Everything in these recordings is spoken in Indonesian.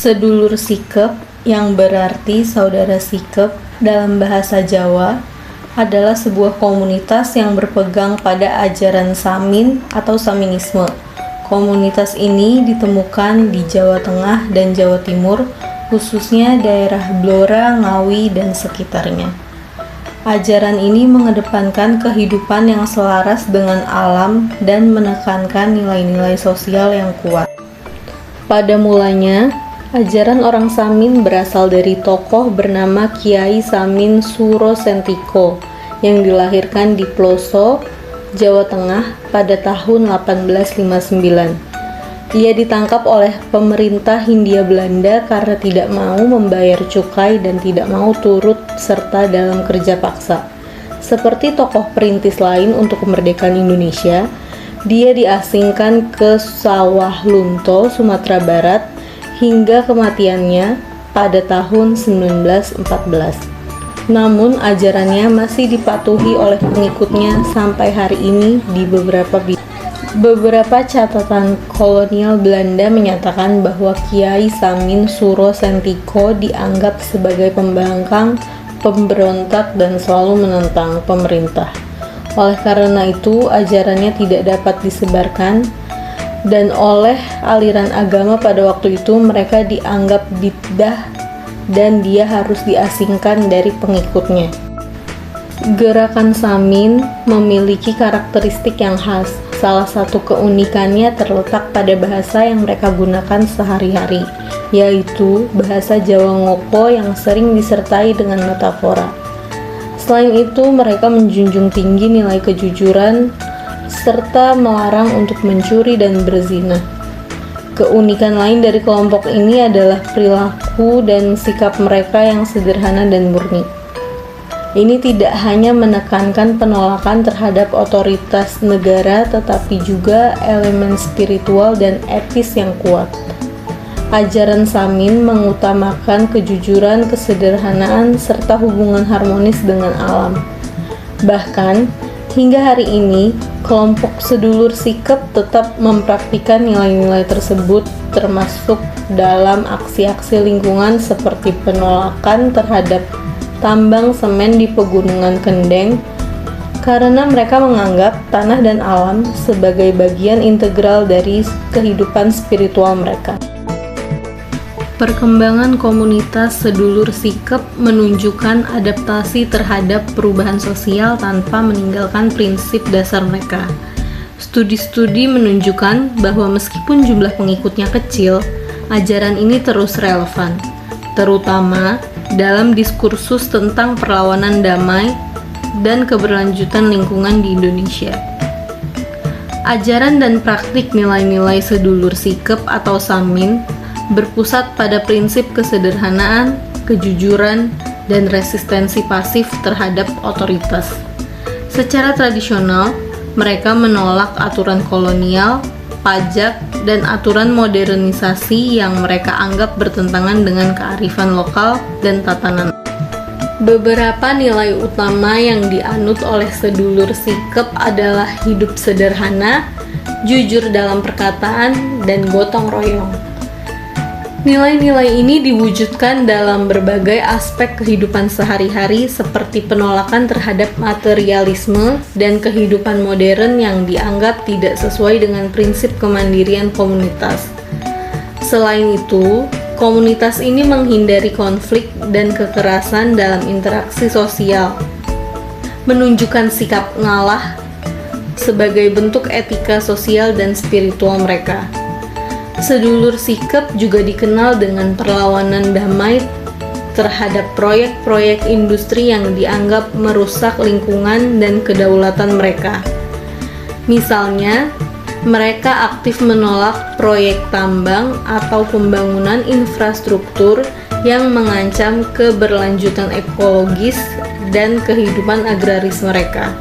Sedulur Sikep, yang berarti saudara Sikep dalam bahasa Jawa, adalah sebuah komunitas yang berpegang pada ajaran Samin atau Saminisme. Komunitas ini ditemukan di Jawa Tengah dan Jawa Timur, khususnya daerah Blora, Ngawi, dan sekitarnya. Ajaran ini mengedepankan kehidupan yang selaras dengan alam dan menekankan nilai-nilai sosial yang kuat. Pada mulanya, ajaran orang Samin berasal dari tokoh bernama Kiai Samin Suro Sentiko yang dilahirkan di Ploso, Jawa Tengah pada tahun 1859. Ia ditangkap oleh pemerintah Hindia Belanda karena tidak mau membayar cukai dan tidak mau turut serta dalam kerja paksa. Seperti tokoh perintis lain untuk kemerdekaan Indonesia, dia diasingkan ke Sawah Lunto, Sumatera Barat, hingga kematiannya pada tahun 1914. Namun ajarannya masih dipatuhi oleh pengikutnya sampai hari ini di beberapa catatan kolonial Belanda menyatakan bahwa Kiai Samin Suro Sentiko dianggap sebagai pembangkang, pemberontak, dan selalu menentang pemerintah. Oleh karena itu, ajarannya tidak dapat disebarkan, dan oleh aliran agama pada waktu itu mereka dianggap bid'ah dan dia harus diasingkan dari pengikutnya. Gerakan Samin memiliki karakteristik yang khas. Salah satu keunikannya terletak pada bahasa yang mereka gunakan sehari-hari, yaitu bahasa Jawa Ngoko yang sering disertai dengan metafora. Selain itu, mereka menjunjung tinggi nilai kejujuran serta melarang untuk mencuri dan berzina. Keunikan lain dari kelompok ini adalah perilaku dan sikap mereka yang sederhana dan murni. Ini tidak hanya menekankan penolakan terhadap otoritas negara, tetapi juga elemen spiritual dan etis yang kuat. Ajaran Samin mengutamakan kejujuran, kesederhanaan, serta hubungan harmonis dengan alam. Bahkan, hingga hari ini, kelompok Sedulur Sikep tetap mempraktikkan nilai-nilai tersebut, termasuk dalam aksi-aksi lingkungan seperti penolakan terhadap tambang semen di Pegunungan Kendeng, karena mereka menganggap tanah dan alam sebagai bagian integral dari kehidupan spiritual mereka. Perkembangan komunitas Sedulur Sikep menunjukkan adaptasi terhadap perubahan sosial tanpa meninggalkan prinsip dasar mereka. Studi-studi menunjukkan bahwa meskipun jumlah pengikutnya kecil, ajaran ini terus relevan, terutama dalam diskursus tentang perlawanan damai dan keberlanjutan lingkungan di Indonesia. Ajaran dan praktik nilai-nilai Sedulur Sikep atau Samin berpusat pada prinsip kesederhanaan, kejujuran, dan resistensi pasif terhadap otoritas. Secara tradisional, mereka menolak aturan kolonial, pajak, dan aturan modernisasi yang mereka anggap bertentangan dengan kearifan lokal dan tatanan. Beberapa nilai utama yang dianut oleh Sedulur Sikep adalah hidup sederhana, jujur dalam perkataan, dan gotong royong. Nilai-nilai ini diwujudkan dalam berbagai aspek kehidupan sehari-hari seperti penolakan terhadap materialisme dan kehidupan modern yang dianggap tidak sesuai dengan prinsip kemandirian komunitas. Selain itu, komunitas ini menghindari konflik dan kekerasan dalam interaksi sosial, menunjukkan sikap ngalah sebagai bentuk etika sosial dan spiritual mereka. Sedulur Sikep juga dikenal dengan perlawanan damai terhadap proyek-proyek industri yang dianggap merusak lingkungan dan kedaulatan mereka. Misalnya, mereka aktif menolak proyek tambang atau pembangunan infrastruktur yang mengancam keberlanjutan ekologis dan kehidupan agraris mereka.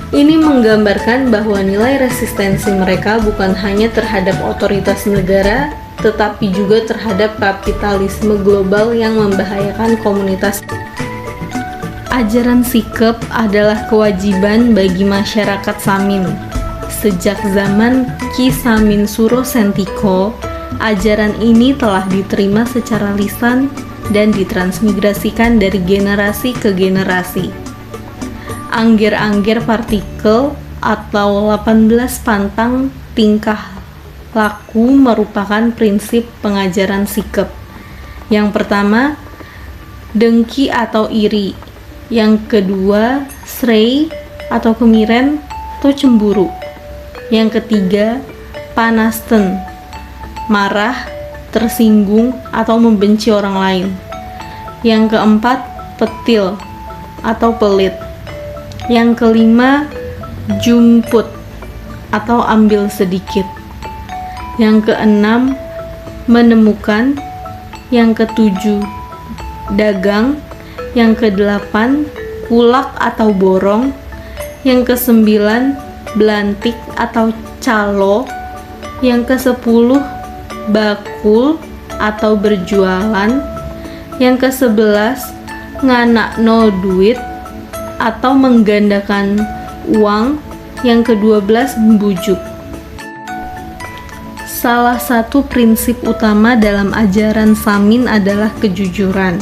Ini menggambarkan bahwa nilai resistensi mereka bukan hanya terhadap otoritas negara, tetapi juga terhadap kapitalisme global yang membahayakan komunitas. Ajaran Sikep adalah kewajiban bagi masyarakat Samin. Sejak zaman Ki Samin Suro Sentiko, Ajaran ini telah diterima secara lisan dan ditransmigrasikan dari generasi ke generasi. Angger-angger partikel atau 18 pantang tingkah laku merupakan prinsip pengajaran sikap. Yang pertama, dengki atau iri. Yang kedua, srei atau kemiren atau cemburu. Yang ketiga, panasten, marah, tersinggung, atau membenci orang lain. Yang keempat, petil atau pelit. Yang kelima, jumput atau ambil sedikit. Yang keenam, menemukan. Yang ketujuh, dagang. Yang kedelapan, kulak atau borong. Yang kesembilan, belantik atau calo. Yang kesepuluh, bakul atau berjualan. Yang ke-11, nganakno duit atau menggandakan uang. Yang ke-12, bujuk. Salah satu prinsip utama dalam ajaran Samin adalah kejujuran.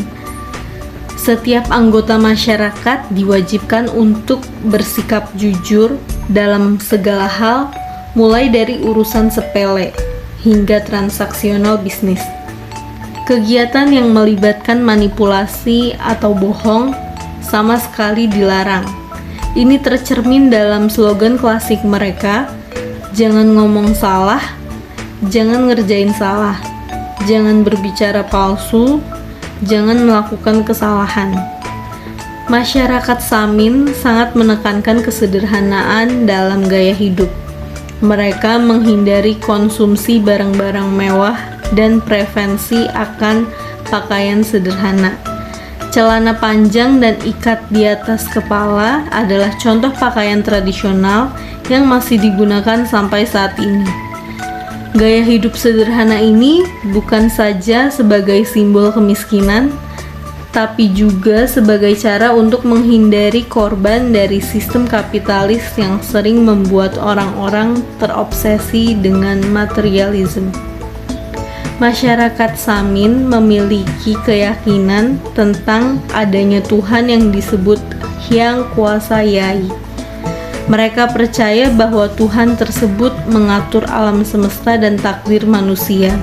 Setiap anggota masyarakat diwajibkan untuk bersikap jujur dalam segala hal, mulai dari urusan sepele hingga transaksional bisnis. Kegiatan yang melibatkan manipulasi atau bohong sama sekali dilarang. Ini tercermin dalam slogan klasik mereka, jangan ngomong salah, jangan ngerjain salah, jangan berbicara palsu, jangan melakukan kesalahan. Masyarakat Samin sangat menekankan kesederhanaan dalam gaya hidup. Mereka menghindari konsumsi barang-barang mewah dan prevensi akan pakaian sederhana. Celana panjang dan ikat di atas kepala adalah contoh pakaian tradisional yang masih digunakan sampai saat ini. Gaya hidup sederhana ini bukan saja sebagai simbol kemiskinan, tapi juga sebagai cara untuk menghindari korban dari sistem kapitalis yang sering membuat orang-orang terobsesi dengan materialisme. Masyarakat Samin memiliki keyakinan tentang adanya Tuhan yang disebut Hyang Kuasa Yai. Mereka percaya bahwa Tuhan tersebut mengatur alam semesta dan takdir manusia.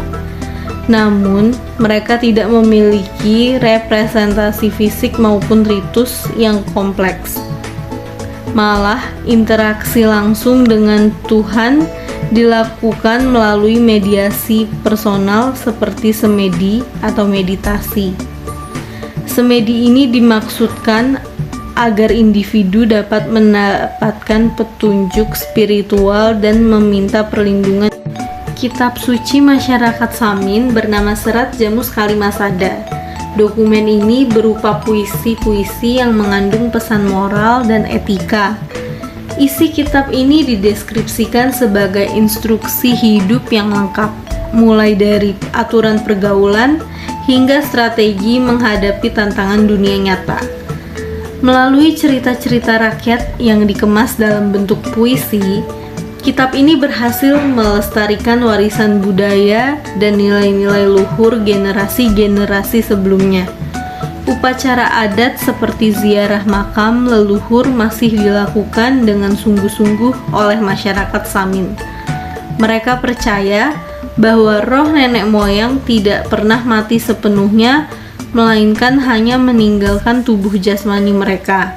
Namun, mereka tidak memiliki representasi fisik maupun ritus yang kompleks. Malah, interaksi langsung dengan Tuhan dilakukan melalui mediasi personal seperti semedi atau meditasi. Semedi ini dimaksudkan agar individu dapat mendapatkan petunjuk spiritual dan meminta perlindungan. Kitab suci masyarakat Samin bernama Serat Jamus Kalimasada. Dokumen ini berupa puisi-puisi yang mengandung pesan moral dan etika. Isi kitab ini dideskripsikan sebagai instruksi hidup yang lengkap, mulai dari aturan pergaulan hingga strategi menghadapi tantangan dunia nyata. Melalui cerita-cerita rakyat yang dikemas dalam bentuk puisi, kitab ini berhasil melestarikan warisan budaya dan nilai-nilai luhur generasi-generasi sebelumnya. Upacara adat seperti ziarah makam leluhur masih dilakukan dengan sungguh-sungguh oleh masyarakat Samin. Mereka percaya bahwa roh nenek moyang tidak pernah mati sepenuhnya, melainkan hanya meninggalkan tubuh jasmani mereka.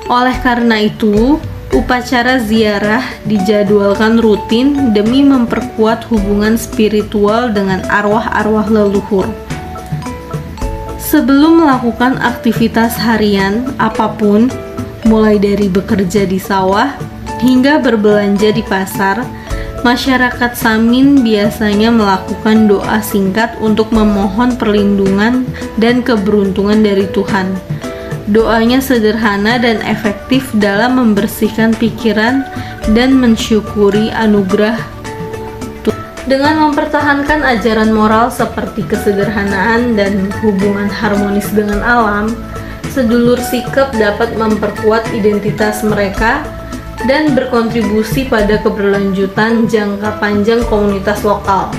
Oleh karena itu, upacara ziarah dijadwalkan rutin demi memperkuat hubungan spiritual dengan arwah-arwah leluhur. Sebelum melakukan aktivitas harian apapun, mulai dari bekerja di sawah hingga berbelanja di pasar, masyarakat Samin biasanya melakukan doa singkat untuk memohon perlindungan dan keberuntungan dari Tuhan. Doanya sederhana dan efektif dalam membersihkan pikiran dan mensyukuri anugerah Tuhan. Dengan mempertahankan ajaran moral seperti kesederhanaan dan hubungan harmonis dengan alam, sedulur sikap dapat memperkuat identitas mereka dan berkontribusi pada keberlanjutan jangka panjang komunitas lokal.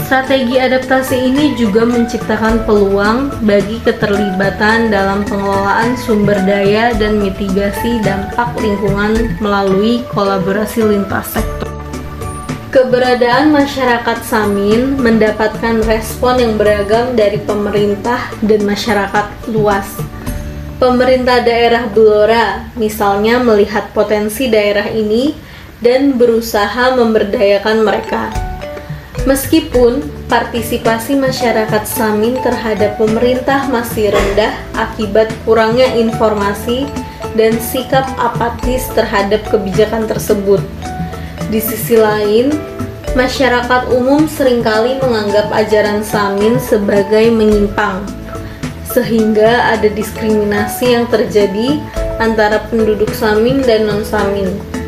Strategi adaptasi ini juga menciptakan peluang bagi keterlibatan dalam pengelolaan sumber daya dan mitigasi dampak lingkungan melalui kolaborasi lintas sektor. Keberadaan masyarakat Samin mendapatkan respon yang beragam dari pemerintah dan masyarakat luas. Pemerintah daerah Blora misalnya melihat potensi daerah ini dan berusaha memberdayakan mereka. Meskipun partisipasi masyarakat Samin terhadap pemerintah masih rendah akibat kurangnya informasi dan sikap apatis terhadap kebijakan tersebut. Di sisi lain, masyarakat umum seringkali menganggap ajaran Samin sebagai menyimpang, sehingga ada diskriminasi yang terjadi antara penduduk Samin dan non-Samin.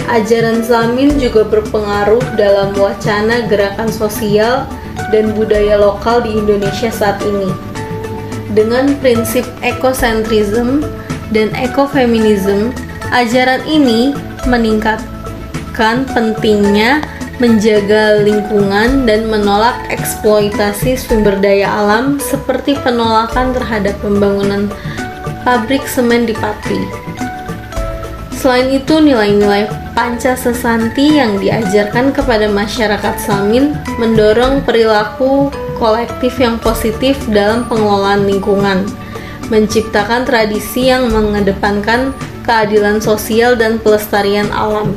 Ajaran Samin juga berpengaruh dalam wacana gerakan sosial dan budaya lokal di Indonesia saat ini. Dengan prinsip ekosentrisme dan ekofeminisme, ajaran ini meningkatkan pentingnya menjaga lingkungan dan menolak eksploitasi sumber daya alam seperti penolakan terhadap pembangunan pabrik semen di Pati. Selain itu, nilai-nilai Pancasesanti yang diajarkan kepada masyarakat Samin mendorong perilaku kolektif yang positif dalam pengelolaan lingkungan, menciptakan tradisi yang mengedepankan keadilan sosial dan pelestarian alam.